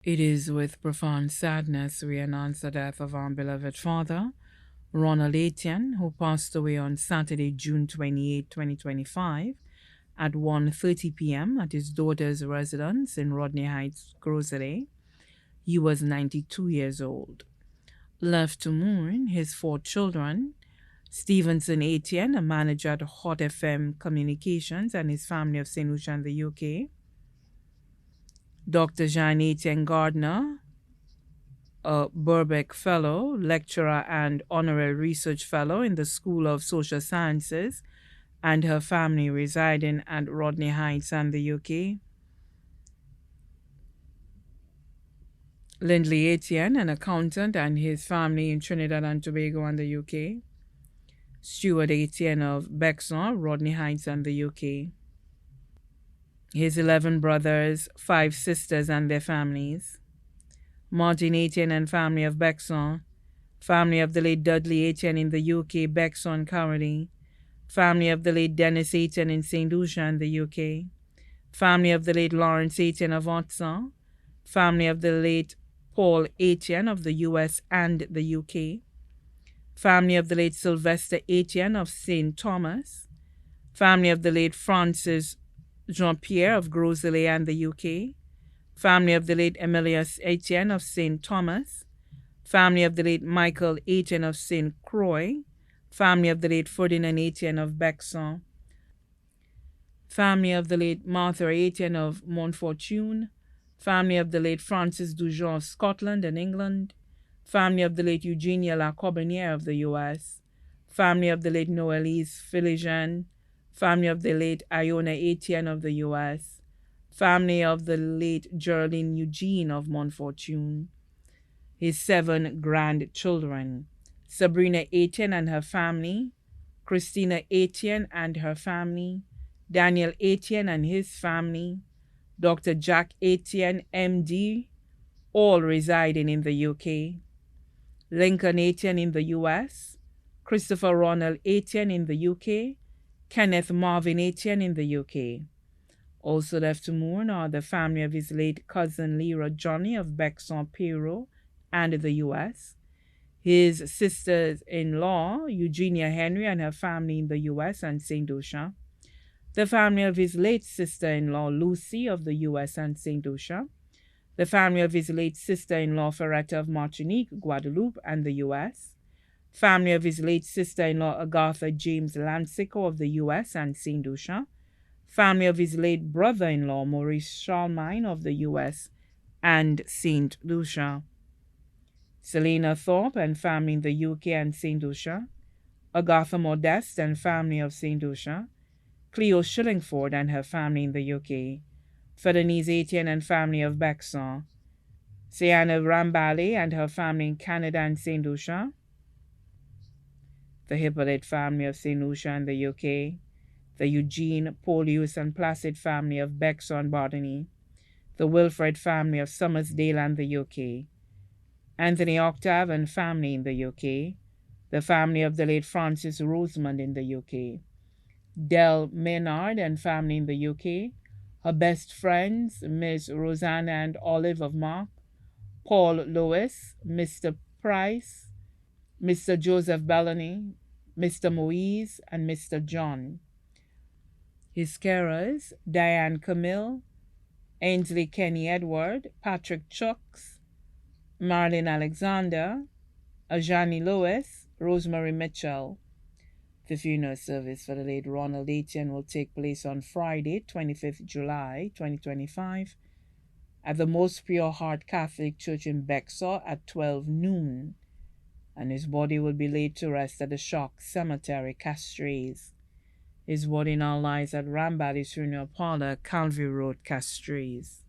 It is with profound sadness we announce the death of our beloved father, Ronald Etienne, who passed away on Saturday, June 28, 2025, at 1:30 p.m. at his daughter's residence in Rodney Heights, Grosley. He was 92 years old. Left to mourn his four children, Stevenson Etienne, a manager at Hot FM Communications, and his family of St. Lucia in the UK. Dr. Jean Etienne Gardner, a Birkbeck Fellow, lecturer, and honorary research fellow in the School of Social Sciences, and her family residing at Rodney Heights and the UK. Lindley Etienne, an accountant, and his family in Trinidad and Tobago and the UK. Stuart Etienne of Bexon, Rodney Heights and the UK. His 11 brothers, 5 sisters and their families. Martin Etienne and family of Bexon. Family of the late Dudley Etienne in the UK, Bexon currently. Family of the late Dennis Etienne in St. Lucia in the UK. Family of the late Lawrence Etienne of Otson. Family of the late Paul Etienne of the US and the UK. Family of the late Sylvester Etienne of St. Thomas. Family of the late Francis Jean-Pierre of Grosley and the UK. Family of the late Emilius Etienne of St. Thomas. Family of the late Michael Etienne of St. Croix. Family of the late Ferdinand Etienne of Bexon. Family of the late Martha Etienne of Montfortune. Family of the late Francis Dujon of Scotland and England. Family of the late Eugenia La Corbinière of the US. Family of the late Noelise Philigen. Family of the late Iona Etienne of the US. Family of the late Geraldine Eugene of Montfortune. His 7 grandchildren: Sabrina Etienne and her family, Christina Etienne and her family, Daniel Etienne and his family, Dr. Jack Etienne, MD, all residing in the UK, Lincoln Etienne in the US, Christopher Ronald Etienne in the UK, Kenneth Marvin Etienne in the UK. Also left to mourn are the family of his late cousin Lyra Johnny of Bexon, Peru, and the US, his sisters-in-law, Eugenia Henry and her family in the US and St. Lucia, the family of his late sister-in-law, Lucy of the US and St. Lucia, the family of his late sister-in-law, Ferretta of Martinique, Guadeloupe, and the US, family of his late sister-in-law, Agatha James Lansico of the US and St. Lucia, family of his late brother-in-law, Maurice Charlemagne of the US and St. Lucia, Selena Thorpe and family in the UK and St. Lucia, Agatha Modeste and family of St. Lucia, Cleo Shillingford and her family in the UK, Fedenise Etienne and family of Bexon, Sienna Rambale and her family in Canada and St. Lucia, the Hippolyte family of St. Lucia and the UK, the Eugene, Paulius and Placid family of Bexon, Botany, the Wilfred family of Summersdale and the UK, Anthony Octave and family in the UK, the family of the late Francis Rosamond in the UK, Del Maynard and family in the UK, her best friends, Miss Rosanna and Olive of Mark, Paul Lewis, Mr. Price, Mr. Joseph Bellany, Mr. Moise, and Mr. John. His carers, Diane Camille, Ainsley Kenny Edward, Patrick Chucks, Marlene Alexander, Ajani Lewis, Rosemary Mitchell. The funeral service for the late Ronald Etienne will take place on Friday, 25th July 2025, at the Most Pure Heart Catholic Church in Bexar at 12 noon, and his body will be laid to rest at the Shock Cemetery, Castries. His body now lies at Rambally's Funeral Parlor, Calvary Road, Castries.